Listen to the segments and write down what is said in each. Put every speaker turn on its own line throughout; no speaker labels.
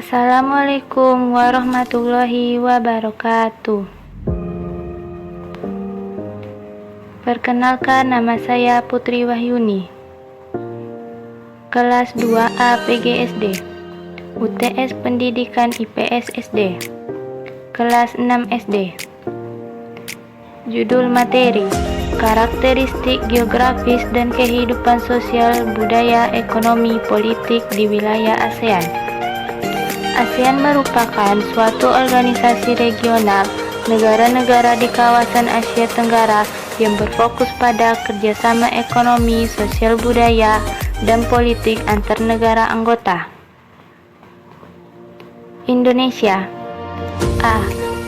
Assalamualaikum warahmatullahi wabarakatuh. Perkenalkan, nama saya Putri Wahyuni, kelas 2A PGSD, UTS Pendidikan IPS SD, kelas 6 SD. Judul materi: karakteristik geografis dan kehidupan sosial, budaya, ekonomi, politik di wilayah ASEAN. ASEAN merupakan suatu organisasi regional negara-negara di kawasan Asia Tenggara yang berfokus pada kerjasama ekonomi, sosial budaya, dan politik antar negara anggota. Indonesia. A.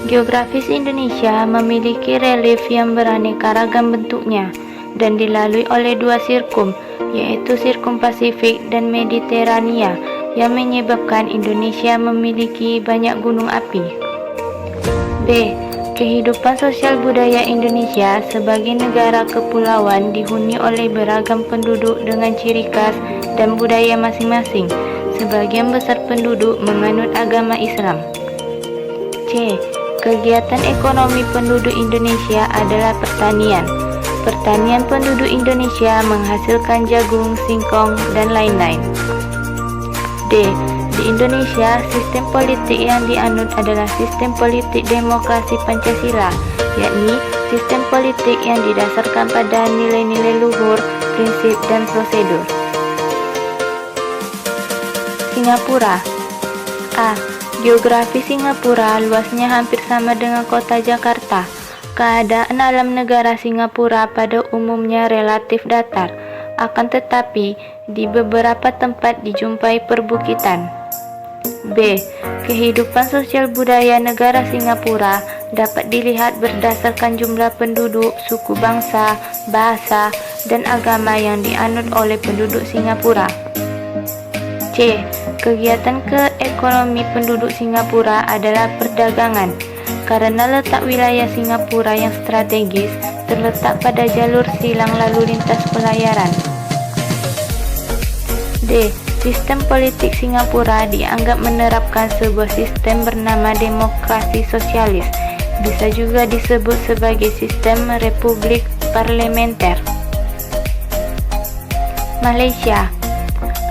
Geografis Indonesia memiliki relief yang beraneka ragam bentuknya dan dilalui oleh dua sirkum, yaitu sirkum Pasifik dan Mediterania, yang menyebabkan Indonesia memiliki banyak gunung api. B. Kehidupan sosial budaya Indonesia sebagai negara kepulauan dihuni oleh beragam penduduk dengan ciri khas dan budaya masing-masing. Sebagian besar penduduk menganut agama Islam. C. Kegiatan ekonomi penduduk Indonesia adalah pertanian. Pertanian penduduk Indonesia menghasilkan jagung, singkong, dan lain-lain. D. Di Indonesia, sistem politik yang dianut adalah sistem politik demokrasi Pancasila, yakni sistem politik yang didasarkan pada nilai-nilai luhur, prinsip, dan prosedur. Singapura. A. Geografi Singapura luasnya hampir sama dengan kota Jakarta. Keadaan alam negara Singapura pada umumnya relatif datar, akan tetapi di beberapa tempat dijumpai perbukitan. B. Kehidupan sosial budaya negara Singapura dapat dilihat berdasarkan jumlah penduduk, suku bangsa, bahasa, dan agama yang dianut oleh penduduk Singapura. C. Kegiatan keekonomi penduduk Singapura adalah perdagangan. Karena letak wilayah Singapura yang strategis terletak pada jalur silang lalu lintas pelayaran. D. Sistem politik Singapura dianggap menerapkan sebuah sistem bernama demokrasi sosialis. Bisa juga disebut sebagai sistem republik parlementer. Malaysia.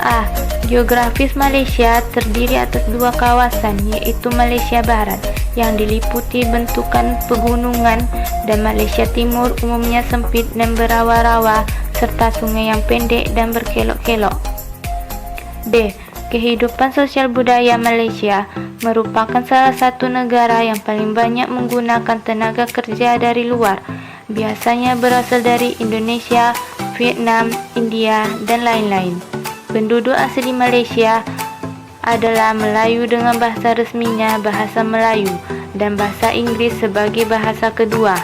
A. Geografis Malaysia terdiri atas dua kawasan, yaitu Malaysia Barat yang diliputi bentukan pegunungan dan Malaysia Timur umumnya sempit dan berawa-rawa serta sungai yang pendek dan berkelok-kelok. D. Kehidupan sosial budaya Malaysia merupakan salah satu negara yang paling banyak menggunakan tenaga kerja dari luar, biasanya berasal dari Indonesia, Vietnam, India, dan lain-lain. Penduduk asli Malaysia adalah Melayu dengan bahasa resminya bahasa Melayu dan bahasa Inggris sebagai bahasa kedua.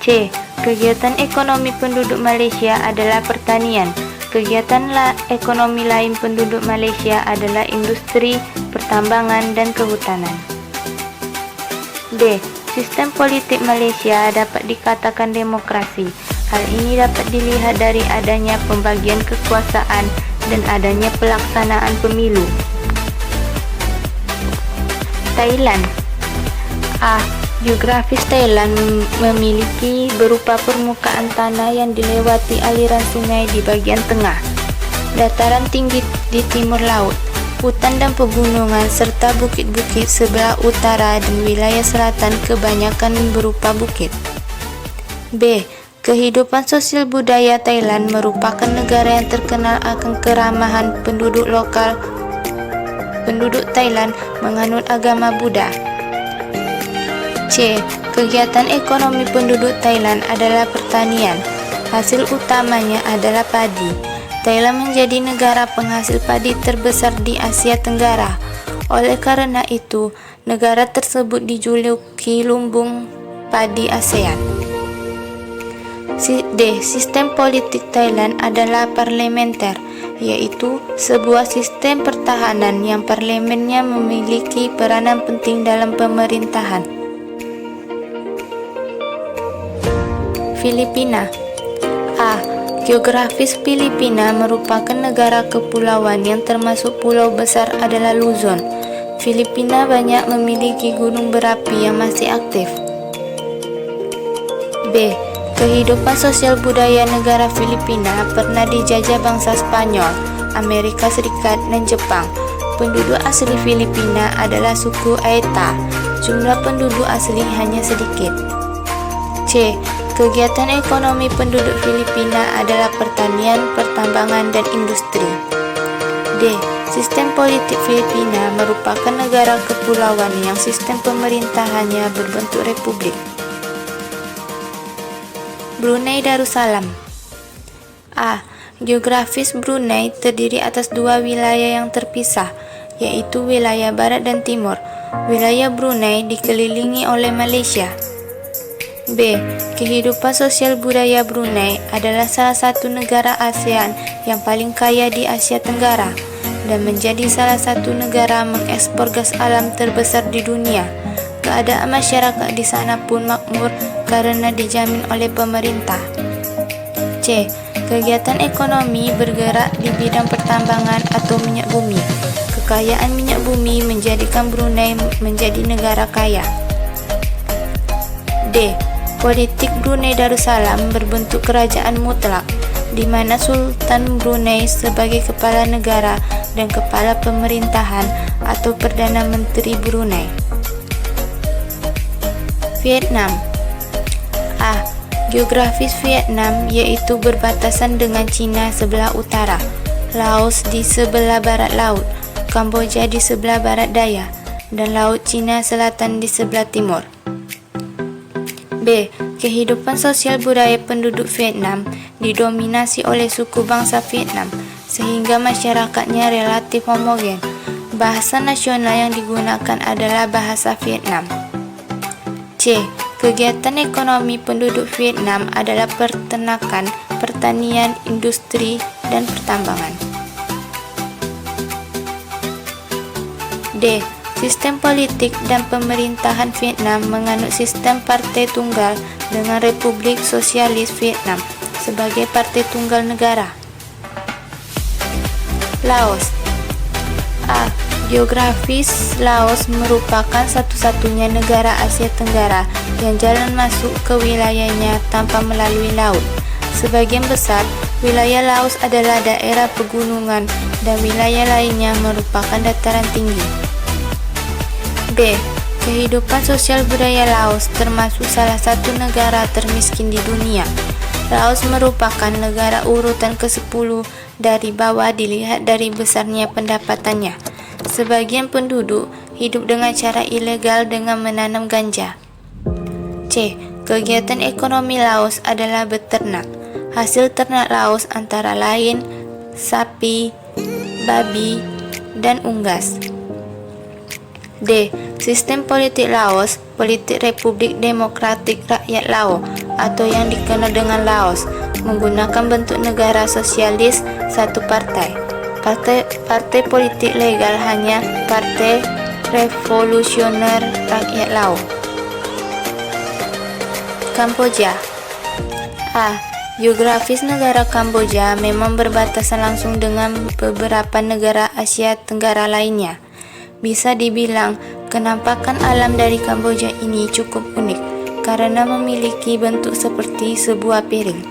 C. Kegiatan ekonomi penduduk Malaysia adalah pertanian. Kegiatan ekonomi lain penduduk Malaysia adalah industri, pertambangan, dan kehutanan. D. Sistem politik Malaysia dapat dikatakan demokrasi. Hal ini dapat dilihat dari adanya pembagian kekuasaan dan adanya pelaksanaan pemilu. Thailand. A. Geografis Thailand memiliki berupa permukaan tanah yang dilewati aliran sungai di bagian tengah, dataran tinggi di timur laut, hutan dan pegunungan, serta bukit-bukit sebelah utara dan wilayah selatan kebanyakan berupa bukit. B. Kehidupan sosial budaya Thailand merupakan negara yang terkenal akan keramahan penduduk lokal. Penduduk Thailand menganut agama Buddha. C. Kegiatan ekonomi penduduk Thailand adalah pertanian. Hasil utamanya adalah padi. Thailand menjadi negara penghasil padi terbesar di Asia Tenggara. Oleh karena itu, negara tersebut dijuluki lumbung padi ASEAN. D. Sistem politik Thailand adalah parlementer, yaitu sebuah sistem pertahanan yang parlemennya memiliki peranan penting dalam pemerintahan. Filipina. A. Geografis Filipina merupakan negara kepulauan yang termasuk pulau besar adalah Luzon. Filipina banyak memiliki gunung berapi yang masih aktif. B. Kehidupan sosial budaya negara Filipina pernah dijajah bangsa Spanyol, Amerika Serikat, dan Jepang. Penduduk asli Filipina adalah suku Aeta. Jumlah penduduk asli hanya sedikit. C. Kegiatan ekonomi penduduk Filipina adalah pertanian, pertambangan, dan industri. D. Sistem politik Filipina merupakan negara kepulauan yang sistem pemerintahannya berbentuk republik. Brunei Darussalam. A. Geografis Brunei terdiri atas dua wilayah yang terpisah, yaitu wilayah barat dan timur. Wilayah Brunei dikelilingi oleh Malaysia. B. Kehidupan sosial budaya Brunei adalah salah satu negara ASEAN yang paling kaya di Asia Tenggara dan menjadi salah satu negara mengekspor gas alam terbesar di dunia. Keadaan masyarakat di sana pun makmur karena dijamin oleh pemerintah. C. Kegiatan ekonomi bergerak di bidang pertambangan atau minyak bumi. Kekayaan minyak bumi menjadikan Brunei menjadi negara kaya. D. Politik Brunei Darussalam berbentuk kerajaan mutlak, di mana Sultan Brunei sebagai kepala negara dan kepala pemerintahan atau Perdana Menteri Brunei. Vietnam. A. Geografis Vietnam yaitu berbatasan dengan Cina sebelah utara, Laos di sebelah barat laut, Kamboja di sebelah barat daya, dan Laut Cina Selatan di sebelah timur. B. Kehidupan sosial budaya penduduk Vietnam didominasi oleh suku bangsa Vietnam, sehingga masyarakatnya relatif homogen. Bahasa nasional yang digunakan adalah bahasa Vietnam. C. Kegiatan ekonomi penduduk Vietnam adalah peternakan, pertanian, industri, dan pertambangan. D. Sistem politik dan pemerintahan Vietnam menganut sistem partai tunggal dengan Republik Sosialis Vietnam sebagai partai tunggal negara. Laos. A. Geografis Laos merupakan satu-satunya negara Asia Tenggara yang jalan masuk ke wilayahnya tanpa melalui laut. Sebagian besar wilayah Laos adalah daerah pegunungan dan wilayah lainnya merupakan dataran tinggi. B. Kehidupan sosial budaya Laos termasuk salah satu negara termiskin di dunia. Laos merupakan negara urutan ke-10 dari bawah dilihat dari besarnya pendapatannya. Sebagian penduduk hidup dengan cara ilegal dengan menanam ganja. C. Kegiatan ekonomi Laos adalah beternak. Hasil ternak Laos antara lain sapi, babi, dan unggas. D. Sistem politik Laos, politik Republik Demokratik Rakyat Lao atau yang dikenal dengan Laos, menggunakan bentuk negara sosialis satu partai. Partai politik legal hanya Partai Revolusioner Rakyat Lao. Kamboja. A. Geografis negara Kamboja memang berbatasan langsung dengan beberapa negara Asia Tenggara lainnya. Bisa dibilang, kenampakan alam dari Kamboja ini cukup unik karena memiliki bentuk seperti sebuah piring.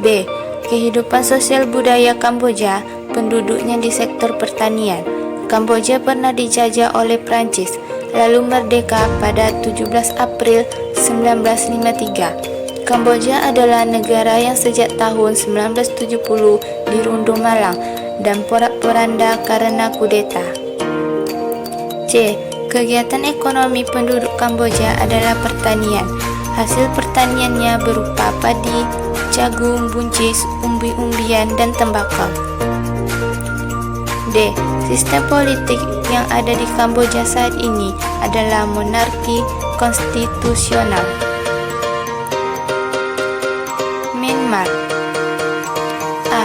B. Kehidupan sosial budaya Kamboja, penduduknya di sektor pertanian. Kamboja pernah dijajah oleh Prancis, lalu merdeka pada 17 April 1953. Kamboja adalah negara yang sejak tahun 1970 dirundung malang dan porak-poranda karena kudeta. C. Kegiatan ekonomi penduduk Kamboja adalah pertanian. Hasil pertaniannya berupa padi, jagung, buncis, umbi-umbian, dan tembakau. D. Sistem politik yang ada di Kamboja saat ini adalah monarki konstitusional. Myanmar. A.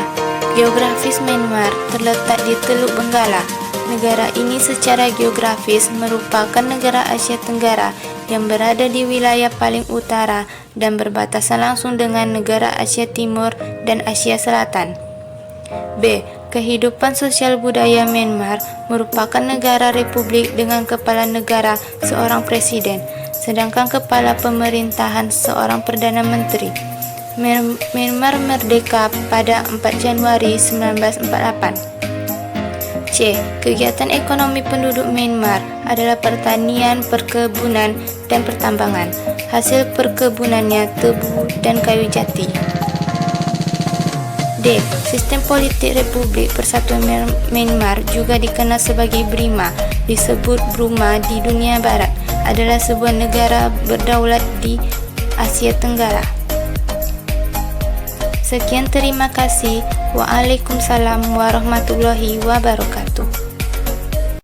Geografis Myanmar terletak di Teluk Benggala. Negara ini secara geografis merupakan negara Asia Tenggara yang berada di wilayah paling utara dan berbatasan langsung dengan negara Asia Timur dan Asia Selatan. B. Kehidupan sosial budaya Myanmar merupakan negara republik dengan kepala negara seorang presiden, sedangkan kepala pemerintahan seorang perdana menteri. Myanmar merdeka pada 4 Januari 1948. C. Kegiatan ekonomi penduduk Myanmar adalah pertanian, perkebunan, dan pertambangan. Hasil perkebunannya tebu dan kayu jati. D. Sistem politik Republik Persatuan Myanmar juga dikenal sebagai BRIMA, disebut Burma di dunia barat, adalah sebuah negara berdaulat di Asia Tenggara. Sekian, terima kasih. Waalaikumsalam warahmatullahi wabarakatuh.